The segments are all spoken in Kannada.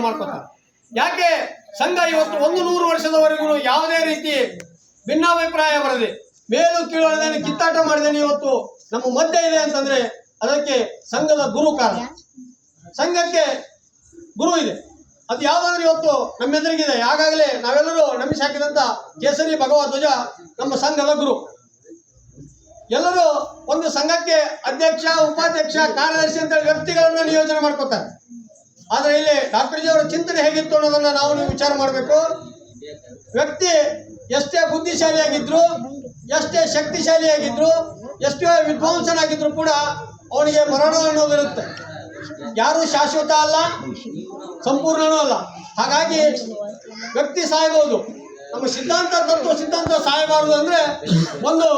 ಮಾಡ್ಕೊತಾರೆ. ಯಾಕೆ ಸಂಘ ಇವತ್ತು 100 ವರ್ಷದವರೆಗೂ ಯಾವುದೇ ರೀತಿ ಭಿನ್ನಾಭಿಪ್ರಾಯ ಬರದೆ ಮೇಲು ಕೀಳೋದೇನೆ ಕಿತ್ತಾಟ ಮಾಡಿದೇನೆ ಇವತ್ತು ನಮ್ಮ ಮಧ್ಯೆ ಇದೆ ಅಂತಂದ್ರೆ ಅದಕ್ಕೆ ಸಂಘದ ಗುರು ಕಾರಣ. ಸಂಘಕ್ಕೆ ಗುರು ಇದೆ, ಅದು ಯಾವುದಂದ್ರೆ ಇವತ್ತು ನಮ್ಮ ಎದುರಿಗಿದೆ. ಆಗಾಗಲೇ ನಾವೆಲ್ಲರೂ ನಮಿಸಿ ಹಾಕಿದಂತ ಕೇಸರಿ ಭಗವ ಧ್ವಜ ನಮ್ಮ ಸಂಘದ ಗುರು. ಎಲ್ಲರೂ ಒಂದು ಸಂಘಕ್ಕೆ ಅಧ್ಯಕ್ಷ, ಉಪಾಧ್ಯಕ್ಷ, ಕಾರ್ಯದರ್ಶಿ ಅಂತ ವ್ಯಕ್ತಿಗಳನ್ನ ನಿಯೋಜನೆ ಮಾಡ್ಕೊತಾರೆ. ಆದ್ರೆ ಇಲ್ಲಿ ಡಾಕ್ಟರ್ ಜಿ ಅವರ ಚಿಂತನೆ ಹೇಗಿತ್ತು ಅನ್ನೋದನ್ನ ನಾವು ವಿಚಾರ ಮಾಡಬೇಕು. ವ್ಯಕ್ತಿ ಎಷ್ಟೇ ಬುದ್ಧಿಶಾಲಿಯಾಗಿದ್ರು, ಎಷ್ಟೇ ಶಕ್ತಿಶಾಲಿಯಾಗಿದ್ರು, ಎಷ್ಟೇ ವಿದ್ವಾಂಸನಾಗಿದ್ರು ಕೂಡ ಅವನಿಗೆ ಮರಣ ಅನ್ನೋದಿರುತ್ತೆ. ಯಾರು ಶಾಶ್ವತ ಅಲ್ಲ, ಸಂಪೂರ್ಣನೂ ಅಲ್ಲ. ಹಾಗಾಗಿ ವ್ಯಕ್ತಿ ಸಾಯಬಹುದು, ನಮ್ಮ ಸಿದ್ಧಾಂತ ತತ್ವ ಸಿದ್ಧಾಂತ ಸಾಯಬಾರದು. ಅಂದ್ರೆ ಒಂದು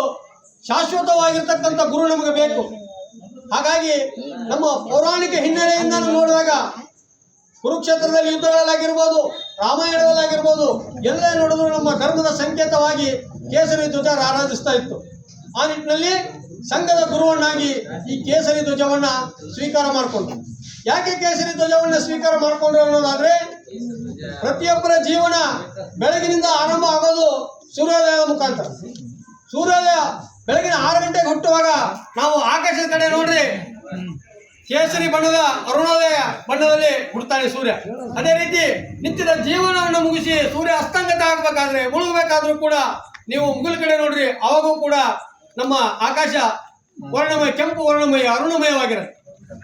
ಶಾಶ್ವತವಾಗಿರ್ತಕ್ಕಂಥ ಗುರು ನಮಗೆ ಬೇಕು. ಹಾಗಾಗಿ ನಮ್ಮ ಪೌರಾಣಿಕ ಹಿನ್ನೆಲೆಯಿಂದ ನೋಡಿದಾಗ ಕುರುಕ್ಷೇತ್ರದಲ್ಲಿ ಯುದ್ಧಗಳಲ್ಲಾಗಿರ್ಬೋದು, ರಾಮಾಯಣದಲ್ಲಾಗಿರ್ಬೋದು, ಎಲ್ಲೇ ನೋಡಿದ್ರು ನಮ್ಮ ಧರ್ಮದ ಸಂಕೇತವಾಗಿ ಕೇಸರಿ ಧ್ವಜ ಆರಾಧಿಸ್ತಾ ಇತ್ತು. ಆ ನಿಟ್ಟಿನಲ್ಲಿ ಸಂಘದ ಗುರುವನ್ನಾಗಿ ಈ ಕೇಸರಿ ಧ್ವಜವನ್ನ ಸ್ವೀಕಾರ ಮಾಡಿಕೊಂಡ್ರು. ಯಾಕೆ ಕೇಸರಿ ಧ್ವಜವನ್ನ ಸ್ವೀಕಾರ ಮಾಡಿಕೊಂಡ್ರು ಅನ್ನೋದಾದ್ರೆ, ಪ್ರತಿಯೊಬ್ಬರ ಜೀವನ ಬೆಳಗಿನಿಂದ ಆರಂಭ ಆಗೋದು ಸೂರ್ಯೋದಯದ ಮುಖಾಂತರ. ಸೂರ್ಯೋದಯ ಬೆಳಗಿನ 6 ಗಂಟೆಗೆ ಹುಟ್ಟುವಾಗ ನಾವು ಆಕಾಶದ ಕಡೆ ನೋಡ್ರಿ ಕೇಸರಿ ಬಣ್ಣದ ಅರುಣೋದಯ ಬಣ್ಣದಲ್ಲಿ ಹುಡ್ತಾನೆ ಸೂರ್ಯ. ಅದೇ ರೀತಿ ನಿತ್ಯದ ಜೀವನವನ್ನು ಮುಗಿಸಿ ಸೂರ್ಯ ಅಸ್ತಂಗತ ಆಗಬೇಕಾದ್ರೆ, ಮುಳುಗಬೇಕಾದ್ರೂ ಕೂಡ ನೀವು ಮುಗಿಲ ಕಡೆ ನೋಡ್ರಿ, ಅವಾಗೂ ಕೂಡ ನಮ್ಮ ಆಕಾಶ ವರ್ಣಮಯ, ಕೆಂಪು ವರ್ಣಮಯ, ಅರುಣಮಯವಾಗಿರುತ್ತೆ.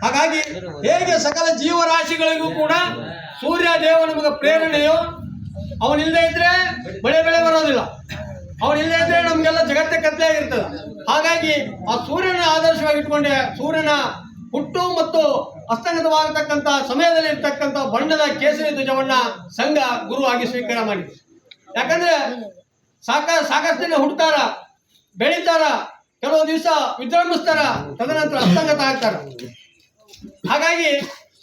ಹಾಗಾಗಿ ಹೇಗೆ ಸಕಲ ಜೀವರಾಶಿಗಳಿಗೂ ಕೂಡ ಸೂರ್ಯ ದೇವ ನಮಗೆ ಪ್ರೇರಣೆಯೋ, ಅವನಿಲ್ಲದೆ ಇದ್ರೆ ಬೆಳೆ ಬರೋದಿಲ್ಲ, ಅವನಿಲ್ಲದೆ ಇದ್ರೆ ನಮ್ಗೆಲ್ಲ ಜಗತ್ತೇ ಕತ್ಲೆ ಆಗಿರ್ತದೆ. ಹಾಗಾಗಿ ಆ ಸೂರ್ಯನ ಆದರ್ಶವಾಗಿ ಇಟ್ಕೊಂಡೆ ಸೂರ್ಯನ ಹುಟ್ಟು ಮತ್ತು ಅಸ್ತಂಗತವಾಗತಕ್ಕಂಥ ಸಮಯದಲ್ಲಿ ಇರ್ತಕ್ಕಂಥ ಬಣ್ಣದ ಕೇಸರಿ ಧ್ವಜವನ್ನ ಸಂಘ ಗುರು ಆಗಿ ಸ್ವೀಕಾರ ಮಾಡಿದೆ. ಯಾಕಂದ್ರೆ ಸಾಕಷ್ಟು ಜನ ಹುಟ್ಟುತ್ತಾರ, ಬೆಳೀತಾರ, ಕೆಲವು ದಿವಸ ವಿಜೃಂಭಿಸ್ತಾರ, ತದನಂತರ ಅಸ್ತಂಗತ ಆಗ್ತಾರ. ಹಾಗಾಗಿ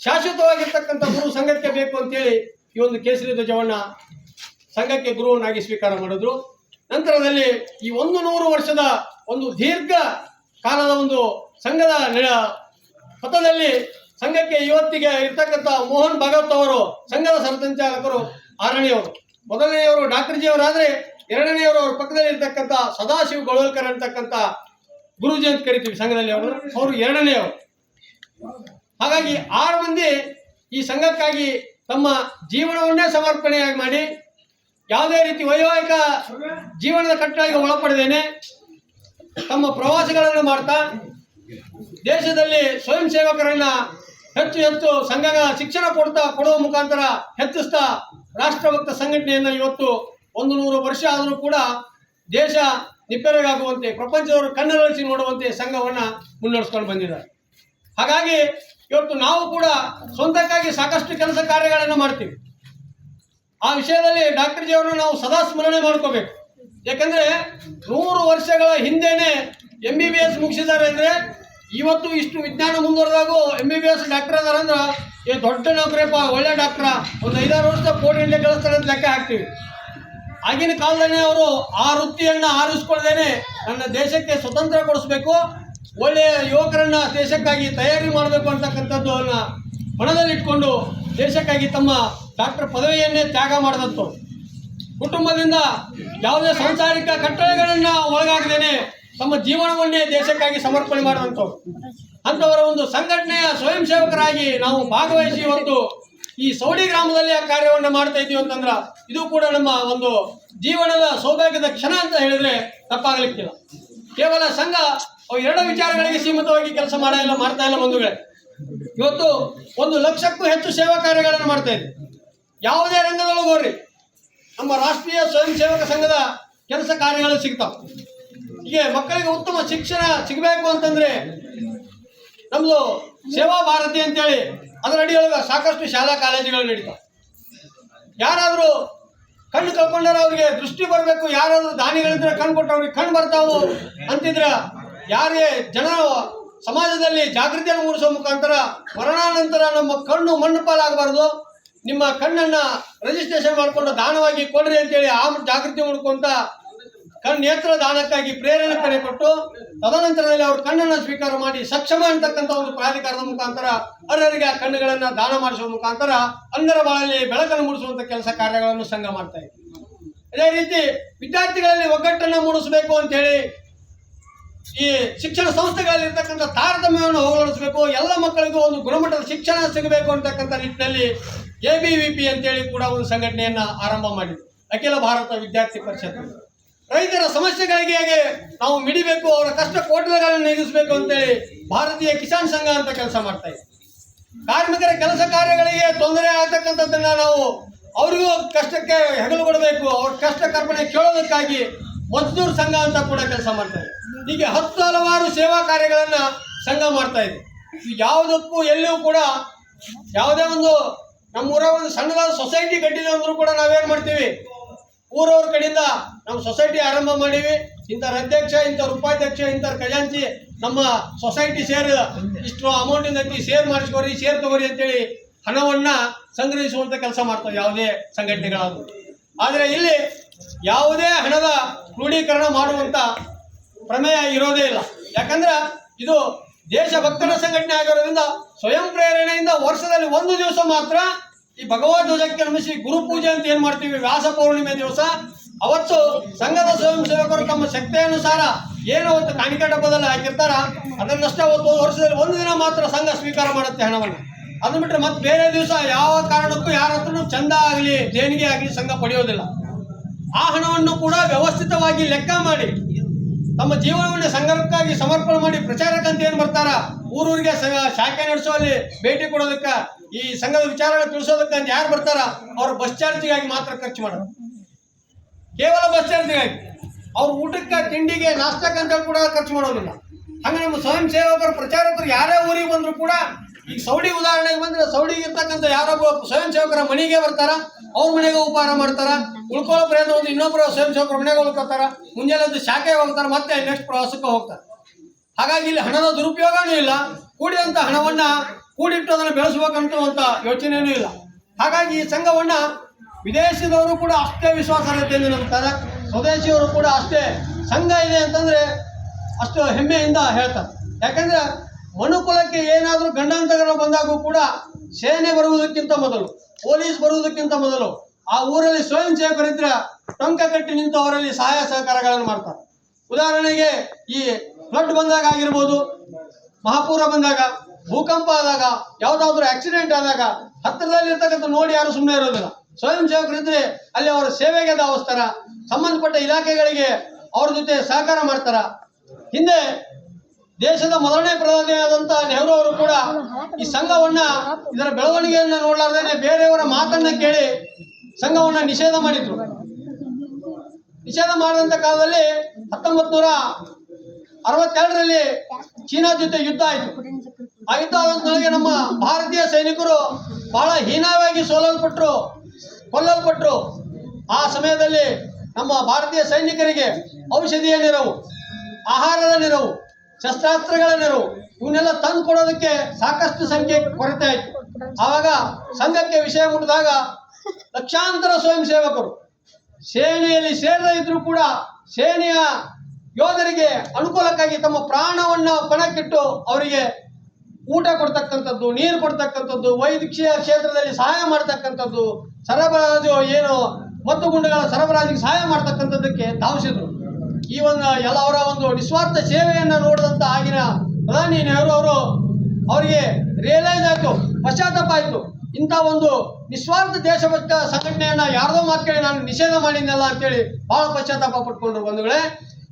ಶಾಶ್ವತವಾಗಿರ್ತಕ್ಕಂಥ ಗುರು ಸಂಘಕ್ಕೆ ಬೇಕು ಅಂತೇಳಿ ಈ ಒಂದು ಕೇಸರಿ ಧ್ವಜವನ್ನ ಸಂಘಕ್ಕೆ ಗುರುವನ್ನಾಗಿ ಸ್ವೀಕಾರ ಮಾಡಿದ್ರು. ನಂತರದಲ್ಲಿ ಈ 100 ವರ್ಷದ ಒಂದು ದೀರ್ಘ ಕಾಲದ ಒಂದು ಸಂಘದ ಪಥದಲ್ಲಿ ಸಂಘಕ್ಕೆ ಇವತ್ತಿಗೆ ಇರ್ತಕ್ಕಂಥ ಮೋಹನ್ ಭಾಗವತ್ ಅವರು ಸಂಘದ ಸಂಚಾಲಕರು 6ನೇಯವರು. ಮೊದಲನೆಯವರು ಡಾಕ್ಟರ್ ಜಿ ಅವರಾದ್ರೆ, 2ನೇಯವರು ಅವ್ರ ಪಕ್ಕದಲ್ಲಿ ಇರ್ತಕ್ಕಂಥ ಸದಾಶಿವ ಗೊಳವಲ್ಕರ್ ಅಂತಕ್ಕಂಥ ಗುರುಜಿ ಅಂತ ಕರಿತೀವಿ ಸಂಘದಲ್ಲಿ, ಅವರು 2ನೇಯವರು. ಹಾಗಾಗಿ 6 ಮಂದಿ ಈ ಸಂಘಕ್ಕಾಗಿ ತಮ್ಮ ಜೀವನವನ್ನೇ ಸಮರ್ಪಣೆಯಾಗಿ ಮಾಡಿ ಯಾವುದೇ ರೀತಿ ವೈವಾಹಿಕ ಜೀವನದ ಕಟ್ಟಳೆಗೆ ಒಳಪಡದೇನೆ ತಮ್ಮ ಪ್ರವಾಸಗಳನ್ನು ಮಾಡ್ತಾ ದೇಶದಲ್ಲಿ ಸ್ವಯಂ ಸೇವಕರನ್ನ ಹೆಚ್ಚು ಸಂಘದ ಶಿಕ್ಷಣ ಕೊಡುವ ಮುಖಾಂತರ ಹೆಚ್ಚಿಸ್ತಾ ರಾಷ್ಟ್ರಭಕ್ತ ಸಂಘಟನೆಯನ್ನು ಇವತ್ತು 100 ವರ್ಷ ಆದರೂ ಕೂಡ ದೇಶ ನಿಪ್ಪೆರಗಾಗುವಂತೆ, ಪ್ರಪಂಚದವರು ಕಣ್ಣರಳಿಸಿ ನೋಡುವಂತೆ ಸಂಘವನ್ನ ಮುನ್ನಡೆಸ್ಕೊಂಡು ಬಂದಿದ್ದಾರೆ. ಹಾಗಾಗಿ ಇವತ್ತು ನಾವು ಕೂಡ ಸ್ವಂತಕ್ಕಾಗಿ ಸಾಕಷ್ಟು ಕೆಲಸ ಕಾರ್ಯಗಳನ್ನು ಮಾಡ್ತೀವಿ. ಆ ವಿಷಯದಲ್ಲಿ ಡಾಕ್ಟರ್ ಜಿ ಅವರನ್ನು ನಾವು ಸದಾ ಸ್ಮರಣೆ ಮಾಡ್ಕೋಬೇಕು. ಯಾಕಂದ್ರೆ 100 ವರ್ಷಗಳ ಹಿಂದೆನೆ MBBS ಮುಗಿಸಿದ್ದಾರೆ ಅಂದ್ರೆ ಇವತ್ತು ಇಷ್ಟು ವಿಜ್ಞಾನ ಮುಂದುವರೆದಾಗೂ MBBS ಡಾಕ್ಟರ್ ಅದಾರ ಅಂದ್ರೆ ಏ ದೊಡ್ಡ ನೌಕರಿಯಪ್ಪ, ಒಳ್ಳೆ ಡಾಕ್ಟರ್, ಒಂದು 5-6 ವರ್ಷದ ಕೋಟಿ ಗಂಟೆ ಕಳಿಸ್ತಾರೆ ಅಂತ ಲೆಕ್ಕ ಹಾಕ್ತೀವಿ. ಆಗಿನ ಕಾಲದಲ್ಲೇ ಅವರು ಆ ವೃತ್ತಿಯನ್ನ ಆರಿಸ್ಕೊಳ್ದೇನೆ ನನ್ನ ದೇಶಕ್ಕೆ ಸ್ವತಂತ್ರ ಕೊಡಿಸ್ಬೇಕು, ಒಳ್ಳೆಯ ಯುವಕರನ್ನ ದೇಶಕ್ಕಾಗಿ ತಯಾರಿ ಮಾಡಬೇಕು ಅಂತಕ್ಕಂಥದ್ದು ಮನದಲ್ಲಿಟ್ಕೊಂಡು ದೇಶಕ್ಕಾಗಿ ತಮ್ಮ ಡಾಕ್ಟರ್ ಪದವಿಯನ್ನೇ ತ್ಯಾಗ ಮಾಡಿದಂತು. ಕುಟುಂಬದಿಂದ ಯಾವುದೇ ಸಾಂಸಾರಿಕ ಕಟ್ಟಳೆಗಳನ್ನ ಒಳಗಾಗದೇನೆ ತಮ್ಮ ಜೀವನವನ್ನೇ ದೇಶಕ್ಕಾಗಿ ಸಮರ್ಪಣೆ ಮಾಡಿದಂಥವ್ರು. ಅಂಥವರ ಒಂದು ಸಂಘಟನೆಯ ಸ್ವಯಂ ಸೇವಕರಾಗಿ ನಾವು ಭಾಗವಹಿಸಿ ಇವತ್ತು ಈ ಸೌಡಿ ಗ್ರಾಮದಲ್ಲಿ ಆ ಕಾರ್ಯವನ್ನು ಮಾಡ್ತಾ ಇದ್ದೀವಿ ಅಂತಂದ್ರ ಇದು ಕೂಡ ನಮ್ಮ ಒಂದು ಜೀವನದ ಸೌಭಾಗ್ಯದ ಕ್ಷಣ ಅಂತ ಹೇಳಿದ್ರೆ ತಪ್ಪಾಗಲಿಕ್ಕಿಲ್ಲ. ಕೇವಲ ಸಂಘ 2 ವಿಚಾರಗಳಿಗೆ ಸೀಮಿತವಾಗಿ ಕೆಲಸ ಮಾಡ್ತಾ ಇಲ್ಲ ಬಂಧುಗಳೇ. ಇವತ್ತು 1 ಲಕ್ಷಕ್ಕೂ ಹೆಚ್ಚು ಸೇವಾ ಕಾರ್ಯಗಳನ್ನು ಮಾಡ್ತಾ ಇದ್ದೀವಿ. ಯಾವುದೇ ರಂಗದೊಳಗೆ ಹೋಗ್ರಿ ನಮ್ಮ ರಾಷ್ಟ್ರೀಯ ಸ್ವಯಂ ಸೇವಕ ಸಂಘದ ಕೆಲಸ ಕಾರ್ಯಗಳು ಸಿಗ್ತಾವೆ. ಹೀಗೆ ಮಕ್ಕಳಿಗೆ ಉತ್ತಮ ಶಿಕ್ಷಣ ಸಿಗಬೇಕು ಅಂತಂದ್ರೆ ನಮ್ದು ಸೇವಾ ಭಾರತಿ ಅಂತೇಳಿ ಅದರ ಅಡಿಯೊಳಗೆ ಸಾಕಷ್ಟು ಶಾಲಾ ಕಾಲೇಜುಗಳು ನಡೀತಾವೆ. ಯಾರಾದರೂ ಕಣ್ಣು ಕಳ್ಕೊಂಡಾರ ಅವ್ರಿಗೆ ದೃಷ್ಟಿ ಬರಬೇಕು, ಯಾರಾದರೂ ದಾನಿಗಳಿದ್ರೆ ಕಣ್ಣು ಕೊಟ್ಟು ಅವ್ರಿಗೆ ಕಣ್ಣು ಬರ್ತಾವು ಅಂತಿದ್ರೆ, ಯಾರೇ ಜನ ಸಮಾಜದಲ್ಲಿ ಜಾಗೃತಿಯನ್ನು ಮೂಡಿಸುವ ಮುಖಾಂತರ ಮರಣಾನಂತರ ನಮ್ಮ ಕಣ್ಣು ಮಣ್ಣು ಪಾಲಾಗಬಾರ್ದು, ನಿಮ್ಮ ಕಣ್ಣನ್ನ ರಿಜಿಸ್ಟ್ರೇಷನ್ ಮಾಡಿಕೊಂಡು ದಾನವಾಗಿ ಕೊಡ್ರಿ ಅಂತೇಳಿ ಆ ಜಾಗೃತಿ ಮಾಡ್ಕೊಂತ ನೇತ್ರ ದಾನಕ್ಕಾಗಿ ಪ್ರೇರಣೆ ಕೊಟ್ಟು ತದನಂತರದಲ್ಲಿ ಅವರು ಕಣ್ಣನ್ನು ಸ್ವೀಕಾರ ಮಾಡಿ ಸಕ್ಷಮ ಅಂತಕ್ಕಂಥ ಒಂದು ಪ್ರಾಧಿಕಾರದ ಮುಖಾಂತರ ಅರ್ಹರಿಗೆ ಆ ಕಣ್ಣುಗಳನ್ನ ದಾನ ಮಾಡಿಸುವ ಮುಖಾಂತರ ಅಂಧರ ಬಾಳಲ್ಲಿ ಬೆಳಕನ್ನು ಮೂಡಿಸುವಂತ ಕೆಲಸ ಕಾರ್ಯಗಳನ್ನು ಸಂಘ ಮಾಡ್ತಾ ಇದೆ. ಅದೇ ರೀತಿ ವಿದ್ಯಾರ್ಥಿಗಳಲ್ಲಿ ಒಗ್ಗಟ್ಟನ್ನು ಮೂಡಿಸಬೇಕು ಅಂತ ಹೇಳಿ ಈ ಶಿಕ್ಷಣ ಸಂಸ್ಥೆಗಳಲ್ಲಿ ಇರ್ತಕ್ಕಂಥ ತಾರತಮ್ಯವನ್ನು ಹೋಗಲಾಡಿಸಬೇಕು, ಎಲ್ಲ ಮಕ್ಕಳಿಗೂ ಒಂದು ಗುಣಮಟ್ಟದ ಶಿಕ್ಷಣ ಸಿಗಬೇಕು ಅಂತಕ್ಕಂಥ ನಿಟ್ಟಿನಲ್ಲಿ ABVP ಅಂತೇಳಿ ಕೂಡ ಒಂದು ಸಂಘಟನೆಯನ್ನ ಆರಂಭ ಮಾಡಿದ್ರು, ಅಖಿಲ ಭಾರತ ವಿದ್ಯಾರ್ಥಿ ಪರಿಷತ್. ರೈತರ ಸಮಸ್ಯೆಗಳಿಗೆ ನಾವು ಮಿಡಿಬೇಕು, ಅವರ ಕಷ್ಟ ಕೋಟಲೆಗಳನ್ನು ನೀಗಿಸಬೇಕು ಅಂತೇಳಿ ಭಾರತೀಯ ಕಿಸಾನ್ ಸಂಘ ಅಂತ ಕೆಲಸ ಮಾಡ್ತಾ ಇದೆ. ಕಾರ್ಮಿಕರ ಕೆಲಸ ಕಾರ್ಯಗಳಿಗೆ ತೊಂದರೆ ಆಗ್ತಕ್ಕಂಥದ್ದನ್ನ ನಾವು ಅವರಿಗೂ ಕಷ್ಟಕ್ಕೆ ಹೆಗಲು ಕೊಡಬೇಕು, ಅವ್ರ ಕಷ್ಟ ಕರ್ಪಣೆ ಕೇಳೋದಕ್ಕಾಗಿ ಮಜ್ದೂರ್ ಸಂಘ ಅಂತ ಕೂಡ ಕೆಲಸ ಮಾಡ್ತಾ ಇದೆ. ಹೀಗೆ ಹಲವಾರು ಸೇವಾ ಕಾರ್ಯಗಳನ್ನ ಸಂಘ ಮಾಡ್ತಾ ಇದೆ. ಯಾವುದಕ್ಕೂ ಎಲ್ಲಿಯೂ ಕೂಡ ಯಾವುದೇ ಒಂದು ನಮ್ಮೂರ ಒಂದು ಸಣ್ಣದಾದ ಸೊಸೈಟಿ ಕಟ್ಟಿದೆ ಅಂದ್ರೂ ಕೂಡ ನಾವೇನ್ ಮಾಡ್ತೀವಿ, ಊರವ್ರ ಕಡೆಯಿಂದ ನಮ್ಮ ಸೊಸೈಟಿ ಆರಂಭ ಮಾಡೀವಿ, ಇಂಥವ್ರ ಅಧ್ಯಕ್ಷ, ಇಂಥವ್ರ ಉಪಾಧ್ಯಕ್ಷ, ಇಂಥವ್ರ ಖಜಾಂಚಿ ನಮ್ಮ ಸೊಸೈಟಿ ಶೇರ್ ಇಷ್ಟು ಅಮೌಂಟಿಂದ ಶೇರ್ ಮಾಡಿಸ್ಕೋರಿ, ಶೇರ್ ತಗೋರಿ ಅಂತೇಳಿ ಹಣವನ್ನ ಸಂಗ್ರಹಿಸುವಂತ ಕೆಲಸ ಮಾಡ್ತಾವೆ ಯಾವುದೇ ಸಂಘಟನೆಗಳಾದ್ರು. ಆದರೆ ಇಲ್ಲಿ ಯಾವುದೇ ಹಣದ ಕ್ರೋಢೀಕರಣ ಮಾಡುವಂತ ಪ್ರಮೇಯ ಇರೋದೇ ಇಲ್ಲ. ಯಾಕಂದ್ರೆ ಇದು ದೇಶಭಕ್ತರ ಸಂಘಟನೆ ಆಗಿರೋದ್ರಿಂದ ಸ್ವಯಂ ಪ್ರೇರಣೆಯಿಂದ ವರ್ಷದಲ್ಲಿ ಒಂದು ದಿವಸ ಮಾತ್ರ ಈ ಭಗವದ್ ಧ್ವಜಕ್ಕೆ ನಮಿಸಿ ಗುರುಪೂಜೆ ಅಂತ ಏನ್ ಮಾಡ್ತೀವಿ, ವ್ಯಾಸ ಪೌರ್ಣಿಮೆ ದಿವಸ ಅವತ್ತು ಸಂಘದ ಸ್ವಯಂ ಸೇವಕರು ತಮ್ಮ ಶಕ್ತಿಯನುಸಾರ ಏನು ಅವತ್ತು ಕಾಣಿಕೆ ಡಬ್ಬದಲ್ಲಿ ಹಾಕಿರ್ತಾರ ಅದನ್ನಷ್ಟೇ ಅವತ್ತು ವರ್ಷದಲ್ಲಿ ಒಂದು ದಿನ ಮಾತ್ರ ಸಂಘ ಸ್ವೀಕಾರ ಮಾಡುತ್ತೆ ಹಣವನ್ನು. ಅದನ್ನ ಬಿಟ್ಟರೆ ಮತ್ತೆ ಬೇರೆ ದಿವಸ ಯಾವ ಕಾರಣಕ್ಕೂ ಯಾರ ಹತ್ರನೂ ಚಂದ ಆಗಲಿ ದೇಣಿಗೆ ಆಗಲಿ ಸಂಘ ಪಡೆಯೋದಿಲ್ಲ. ಆ ಹಣವನ್ನು ಕೂಡ ವ್ಯವಸ್ಥಿತವಾಗಿ ಲೆಕ್ಕ ಮಾಡಿ ತಮ್ಮ ಜೀವನವನ್ನು ಸಂಘಕ್ಕಾಗಿ ಸಮರ್ಪಣೆ ಮಾಡಿ ಪ್ರಚಾರಕ್ಕಂತ ಏನ್ ಬರ್ತಾರ, ಊರೂರಿಗೆ ಶಾಖೆ ನಡೆಸುವಲ್ಲಿ ಭೇಟಿ ಕೊಡೋದಕ್ಕೆ, ಈ ಸಂಘದ ವಿಚಾರಗಳು ತಿಳಿಸೋದಕ್ಕಂತ ಯಾರು ಬರ್ತಾರ ಅವ್ರ ಬಸ್ ಚಾರ್ಜಿಗಾಗಿ ಮಾತ್ರ ಖರ್ಚು ಮಾಡೋದು, ಕೇವಲ ಬಸ್ ಚಾರ್ಜಿಗಾಗಿ. ಅವ್ರ ಊಟಕ್ಕೆ, ತಿಂಡಿಗೆ, ನಾಷ್ಟಕ್ಕಂತ ಕೂಡ ಖರ್ಚು ಮಾಡೋದಿಲ್ಲ. ಹಂಗೆ ನಮ್ಮ ಸ್ವಯಂ ಸೇವಕರು ಪ್ರಚಾರಕರು ಯಾರೇ ಊರಿಗೆ ಬಂದ್ರು ಕೂಡ, ಈಗ ಸೌಡಿ ಉದಾಹರಣೆಗೆ ಬಂದ್ರೆ ಸೌಡಿಗೆ ಇರ್ತಕ್ಕಂಥ ಯಾರೊಬ್ಬ ಸ್ವಯಂ ಸೇವಕರ ಮನೆಗೆ ಬರ್ತಾರ, ಅವ್ರ ಮನೆಗೆ ಉಪಹಾರ ಮಾಡ್ತಾರ, ಉಳ್ಕೊಳ್ಳೋ ಪ್ರಯತ್ನ ಒಂದು ಇನ್ನೊಬ್ಬರು ಸ್ವಯಂ ಸೇವಕರ ಮನೆಗೆ ಉಳ್ಕೋತಾರ, ಮುಂಜಾನೆ ಶಾಖೆಗೆ ಹೋಗ್ತಾರೆ, ಮತ್ತೆ ನೆಕ್ಸ್ಟ್ ಪ್ರವಾಸಕ್ಕೆ ಹೋಗ್ತಾರೆ. ಹಾಗಾಗಿ ಇಲ್ಲಿ ಹಣದ ದುರುಪಯೋಗನೂ ಇಲ್ಲ, ಕೂಡಿದಂಥ ಹಣವನ್ನ ಕೂಡಿಟ್ಟು ಅದನ್ನು ಬೆಳೆಸಬೇಕಂತ ಯೋಚನೆಯೂ ಇಲ್ಲ. ಹಾಗಾಗಿ ಈ ಸಂಘವನ್ನ ವಿದೇಶದವರು ಕೂಡ ಅಷ್ಟೇ ವಿಶ್ವಾಸಾರ್ಹತೆಯಿಂದ ನಂಬ್ತಾರೆ, ಸ್ವದೇಶಿಯವರು ಕೂಡ ಅಷ್ಟೇ ಸಂಘ ಇದೆ ಅಂತಂದ್ರೆ ಅಷ್ಟು ಹೆಮ್ಮೆಯಿಂದ ಹೇಳ್ತಾರೆ. ಯಾಕಂದ್ರೆ ಮನುಕುಲಕ್ಕೆ ಏನಾದರೂ ಗಂಡಾಂತರಗಳು ಬಂದಾಗೂ ಕೂಡ ಸೇನೆ ಬರುವುದಕ್ಕಿಂತ ಮೊದಲು, ಪೊಲೀಸ್ ಬರುವುದಕ್ಕಿಂತ ಮೊದಲು ಆ ಊರಲ್ಲಿ ಸ್ವಯಂ ಸೇವಕರಿದ್ರೆ ಟೊಂಕ ಕಟ್ಟಿ ನಿಂತು ಅವರಲ್ಲಿ ಸಹಾಯ ಸಹಕಾರಗಳನ್ನು ಮಾಡ್ತಾರೆ. ಉದಾಹರಣೆಗೆ ಈ ಫ್ಲಡ್ ಬಂದಾಗ ಆಗಿರ್ಬೋದು, ಮಹಾಪೂರ ಬಂದಾಗ, ಭೂಕಂಪ ಆದಾಗ, ಯಾವುದಾದ್ರೂ ಆಕ್ಸಿಡೆಂಟ್ ಆದಾಗ ಹತ್ತಿರದಲ್ಲಿ ಇರ್ತಕ್ಕಂಥ ನೋಡಿ ಯಾರು ಸುಮ್ಮನೆ ಇರೋದಿಲ್ಲ. ಸ್ವಯಂ ಸೇವಕರಿದ್ರೆ ಅಲ್ಲಿ ಅವರ ಸೇವೆಗೆ ಧಾವಿಸ್ತಾರ, ಸಂಬಂಧಪಟ್ಟ ಇಲಾಖೆಗಳಿಗೆ ಅವ್ರ ಜೊತೆ ಸಹಕಾರ ಮಾಡ್ತಾರ. ಹಿಂದೆ ದೇಶದ ಮೊದಲನೇ ಪ್ರಧಾನಿಯಾದಂಥ ನೆಹರು ಅವರು ಕೂಡ ಈ ಸಂಘವನ್ನ ಇದರ ಬೆಳವಣಿಗೆಯನ್ನ ನೋಡಲಾರ್ದೇನೆ ಬೇರೆಯವರ ಮಾತನ್ನ ಕೇಳಿ ಸಂಘವನ್ನ ನಿಷೇಧ ಮಾಡಿದ್ರು. ನಿಷೇಧ ಮಾಡಿದಂತ ಕಾಲದಲ್ಲಿ 1962ರಲ್ಲಿ ಚೀನಾ ಜೊತೆ ಯುದ್ಧ ಆಯಿತು. ಆ ಯುದ್ಧ ಆದ ನಮ್ಮ ಭಾರತೀಯ ಸೈನಿಕರು ಬಹಳ ಹೀನವಾಗಿ ಕೊಲ್ಲಲ್ಪಟ್ರು. ಆ ಸಮಯದಲ್ಲಿ ನಮ್ಮ ಭಾರತೀಯ ಸೈನಿಕರಿಗೆ ಔಷಧಿಯ ನೆರವು, ಆಹಾರದ ನೆರವು, ಶಸ್ತ್ರಾಸ್ತ್ರಗಳ ನೆರವು ಇವನ್ನೆಲ್ಲ ತಂದು ಕೊಡೋದಕ್ಕೆ ಸಾಕಷ್ಟು ಸಂಖ್ಯೆ ಕೊರತೆ ಆಯಿತು. ಆವಾಗ ಸಂಘಕ್ಕೆ ವಿಷಯ ಮುಟ್ಟಿದಾಗ ಲಕ್ಷಾಂತರ ಸ್ವಯಂ ಸೇವಕರು ಸೇನೆಯಲ್ಲಿ ಸೇರದೇ ಇದ್ರೂ ಕೂಡ ಸೇನೆಯ ಯೋಧರಿಗೆ ಅನುಕೂಲಕ್ಕಾಗಿ ತಮ್ಮ ಪ್ರಾಣವನ್ನ ಪಣಕ್ಕಿಟ್ಟು ಅವರಿಗೆ ಊಟ ಕೊಡ್ತಕ್ಕಂಥದ್ದು, ನೀರು ಕೊಡ್ತಕ್ಕಂಥದ್ದು, ವೈದ್ಯಕೀಯ ಕ್ಷೇತ್ರದಲ್ಲಿ ಸಹಾಯ ಮಾಡ್ತಕ್ಕಂಥದ್ದು, ಸರಬರಾಜು ಏನು ಮದ್ದು ಗುಂಡುಗಳ ಸರಬರಾಜಿಗೆ ಸಹಾಯ ಮಾಡ್ತಕ್ಕಂಥದ್ದಕ್ಕೆ ಧಾವಿಸಿದ್ರು. ಈ ಒಂದು ಅವರ ಒಂದು ನಿಸ್ವಾರ್ಥ ಸೇವೆಯನ್ನ ನೋಡಿದಂತ ಆಗಿನ ಪ್ರಧಾನಿ ನೆಹರು ಅವರು ಅವರಿಗೆ ರಿಯಲೈಸ್ ಆಯ್ತು, ಪಶ್ಚಾತ್ತಾಪ ಆಯ್ತು, ಇಂಥ ಒಂದು ನಿಸ್ವಾರ್ಥ ದೇಶಭಕ್ತ ಸಂಘಟನೆಯನ್ನ ಯಾರ್ದೋ ಮಾತು ಕೇಳಿ ನಾನು ನಿಷೇಧ ಮಾಡಿದ್ನಲ್ಲ ಅಂತೇಳಿ ಬಹಳ ಪಶ್ಚಾತ್ತಾಪ ಪಟ್ಕೊಂಡ್ರು. ಬಂಧುಗಳೇ,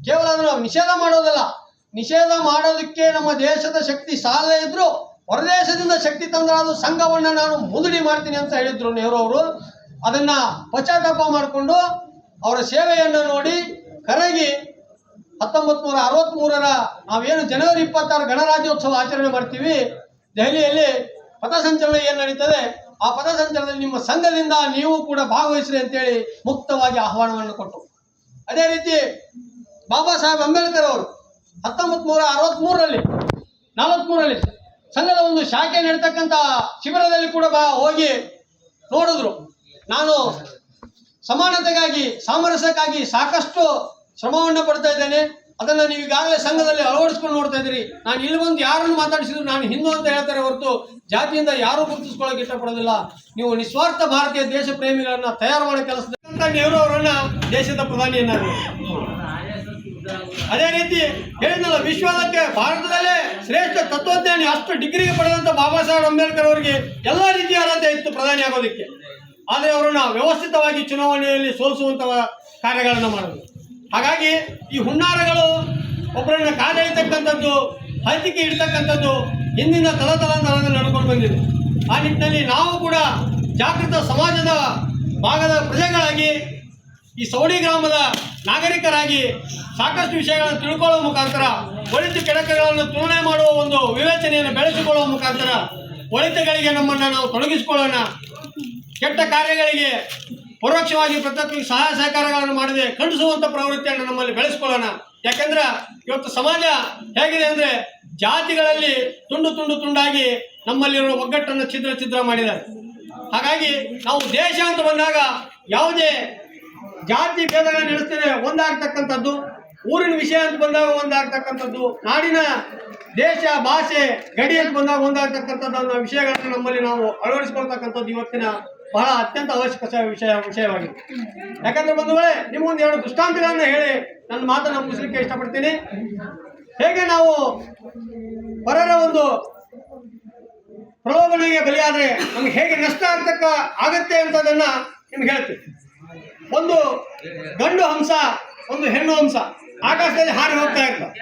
ಕೇವಲ ಅದನ್ನು ನಿಷೇಧ ಮಾಡೋದಲ್ಲ, ನಿಷೇಧ ಮಾಡೋದಕ್ಕೆ ನಮ್ಮ ದೇಶದ ಶಕ್ತಿ ಸಾಲದೇ ಇದ್ರು ಹೊರದೇಶದಿಂದ ಶಕ್ತಿ ತಂದ್ರೆ ಅದು ಸಂಘವನ್ನ ನಾನು ಮುದುಡಿ ಮಾಡ್ತೀನಿ ಅಂತ ಹೇಳಿದ್ರು ನೆಹರು ಅವರು. ಅದನ್ನ ಪಶ್ಚಾತ್ತಾಪ ಮಾಡಿಕೊಂಡು ಅವರ ಸೇವೆಯನ್ನ ನೋಡಿ ಕರಗಿ 1963ರ ನಾವೇನು ಜನವರಿ 26 ಗಣರಾಜ್ಯೋತ್ಸವ ಆಚರಣೆ ಮಾಡ್ತೀವಿ, ದೆಹಲಿಯಲ್ಲಿ ಪಥಸಂಚಲನ ಏನು ನಡೀತದೆ ಆ ಪಥಸಂಚಲನದಲ್ಲಿ ನಿಮ್ಮ ಸಂಘದಿಂದ ನೀವು ಕೂಡ ಭಾಗವಹಿಸ್ರಿ ಅಂತೇಳಿ ಮುಕ್ತವಾಗಿ ಆಹ್ವಾನವನ್ನು ಕೊಟ್ಟರು. ಅದೇ ರೀತಿ ಬಾಬಾ ಸಾಹೇಬ್ ಅಂಬೇಡ್ಕರ್ ಅವರು 1943ರಲ್ಲಿ ಸಂಘದ ಒಂದು ಶಾಖೆ ನಡೀತಕ್ಕಂಥ ಶಿಬಿರದಲ್ಲಿ ಕೂಡ ಹೋಗಿ ನೋಡಿದ್ರು. ನಾನು ಸಮಾನತೆಗಾಗಿ, ಸಾಮರಸ್ಯಕ್ಕಾಗಿ ಸಾಕಷ್ಟು ಶ್ರಮವನ್ನು ಪಡ್ತಾ ಇದ್ದೇನೆ. ಅದನ್ನ ನೀವು ಈಗಾಗಲೇ ಸಂಘದಲ್ಲಿ ಅಳವಡಿಸ್ಕೊಂಡು ನೋಡ್ತಾ ಇದ್ದೀರಿ. ನಾನು ಇಲ್ಲಿ ಬಂದು ಯಾರನ್ನು ಮಾತಾಡಿಸಿದ್ರು ನಾನು ಹಿಂದೂ ಅಂತ ಹೇಳ್ತಾರೆ ಹೊರತು ಜಾತಿಯಿಂದ ಯಾರೂ ಗುರುತಿಸ್ಕೊಳ್ಳೋಕೆ ಇಷ್ಟಪಡೋದಿಲ್ಲ. ನೀವು ನಿಸ್ವಾರ್ಥ ಭಾರತೀಯ ದೇಶ ಪ್ರೇಮಿಗಳನ್ನ ತಯಾರು ಮಾಡೋ ಕೆಲಸದಂತ ನೆಹರು ಅವರನ್ನ ದೇಶದ ಪ್ರಧಾನಿಯನ್ನಾಗಿ, ಅದೇ ರೀತಿ ಹೇಳಿದ್ನಲ್ಲ, ವಿಶ್ವದಕ್ಕೆ ಭಾರತದಲ್ಲೇ ಶ್ರೇಷ್ಠ ತತ್ವಜ್ಞಾನಿ ಅಷ್ಟು ಡಿಗ್ರಿಗೆ ಪಡೆದಂತ ಬಾಬಾ ಸಾಹೇಬ್ ಅಂಬೇಡ್ಕರ್ ಅವರಿಗೆ ಎಲ್ಲ ರೀತಿಯ ಅರ್ಹತೆ ಇತ್ತು ಪ್ರಧಾನಿ ಆಗೋದಕ್ಕೆ. ಆದರೆ ಅವರನ್ನ ವ್ಯವಸ್ಥಿತವಾಗಿ ಚುನಾವಣೆಯಲ್ಲಿ ಸೋಲಿಸುವಂತ ಕಾರ್ಯಗಳನ್ನು ಮಾಡಿದ್ರು. ಹಾಗಾಗಿ ಈ ಹುನ್ನಾರಗಳು ಒಬ್ಬರನ್ನ ಕಾದೆಯತಕ್ಕಂಥದ್ದು, ಹೈತಿಕೆ ಇಡ್ತಕ್ಕಂಥದ್ದು ಹಿಂದಿನ ತಲತಲಾಂತರದಲ್ಲಿ ನಡ್ಕೊಂಡು ಬಂದಿದೆ. ಆ ನಿಟ್ಟಿನಲ್ಲಿ ನಾವು ಕೂಡ ಜಾಗೃತ ಸಮಾಜದ ಭಾಗದ ಪ್ರಜೆಗಳಾಗಿ, ಈ ಸೌಡಿ ಗ್ರಾಮದ ನಾಗರಿಕರಾಗಿ ಸಾಕಷ್ಟು ವಿಷಯಗಳನ್ನು ತಿಳ್ಕೊಳ್ಳುವ ಮುಖಾಂತರ ಒಳಿತು ಕೆಡಕಗಳನ್ನು ತುಲನೆ ಮಾಡುವ ಒಂದು ವಿವೇಚನೆಯನ್ನು ಬೆಳೆಸಿಕೊಳ್ಳುವ ಮುಖಾಂತರ ಒಳಿತುಗಳಿಗೆ ನಮ್ಮನ್ನು ನಾವು ತೊಡಗಿಸಿಕೊಳ್ಳೋಣ. ಕೆಟ್ಟ ಕಾರ್ಯಗಳಿಗೆ ಪರೋಕ್ಷವಾಗಿ ಪ್ರತ್ಯಕ್ಷ ಸಹಾಯ ಸಹಕಾರಗಳನ್ನು ಮಾಡದೆ ಖಂಡಿಸುವಂಥ ಪ್ರವೃತ್ತಿಯನ್ನು ನಮ್ಮಲ್ಲಿ ಬೆಳೆಸ್ಕೊಳ್ಳೋಣ. ಯಾಕೆಂದ್ರೆ ಇವತ್ತು ಸಮಾಜ ಹೇಗಿದೆ ಅಂದರೆ ಜಾತಿಗಳಲ್ಲಿ ತುಂಡು ತುಂಡು ತುಂಡಾಗಿ ನಮ್ಮಲ್ಲಿರುವ ಒಗ್ಗಟ್ಟನ್ನು ಛಿದ್ರ ಮಾಡಿದ್ದಾರೆ. ಹಾಗಾಗಿ ನಾವು ದೇಶ ಅಂತ ಬಂದಾಗ ಯಾವುದೇ ಜಾತಿ ಭೇದಗಳನ್ನು ನಡೆಸ್ತೇನೆ ಒಂದಾಗ್ತಕ್ಕಂಥದ್ದು, ಊರಿನ ವಿಷಯ ಅಂತ ಬಂದಾಗ ಒಂದಾಗ್ತಕ್ಕಂಥದ್ದು, ನಾಡಿನ ದೇಶ ಭಾಷೆ ಗಡಿ ಅಂತ ಬಂದಾಗ ಒಂದಾಗ್ತಕ್ಕಂಥದ್ದು ಅನ್ನೋ ವಿಷಯಗಳನ್ನು ನಮ್ಮಲ್ಲಿ ನಾವು ಅಳವಡಿಸಿಕೊಳ್ತಕ್ಕಂಥದ್ದು ಇವತ್ತಿನ ಬಹಳ ಅತ್ಯಂತ ಅವಶ್ಯಕ ವಿಷಯವಾಗಿದೆ. ಯಾಕಂದ್ರೆ ಬಂಧುಗಳೇ, ನಿಮಗೊಂದು ಎರಡು ದೃಷ್ಟಾಂತಗಳನ್ನು ಹೇಳಿ ನನ್ನ ಮಾತನ್ನು ಮುಗಿಸಲಿಕ್ಕೆ ಇಷ್ಟಪಡ್ತೀನಿ. ಹೇಗೆ ನಾವು ಪರರ ಒಂದು ಪ್ರಲೋಭನೆಗೆ ಬಲಿಯಾದರೆ ನಮ್ಗೆ ಹೇಗೆ ನಷ್ಟ ಆಗತ್ತೆ ಅಂತದನ್ನ ನಿಮ್ಗೆ ಹೇಳ್ತೀನಿ. ಒಂದು ಗಂಡು ಹಂಸ, ಒಂದು ಹೆಣ್ಣು ಹಂಸ ಆಕಾಶದಲ್ಲಿ ಹಾರಿ ಹೋಗ್ತಾ ಇರ್ತಾರೆ.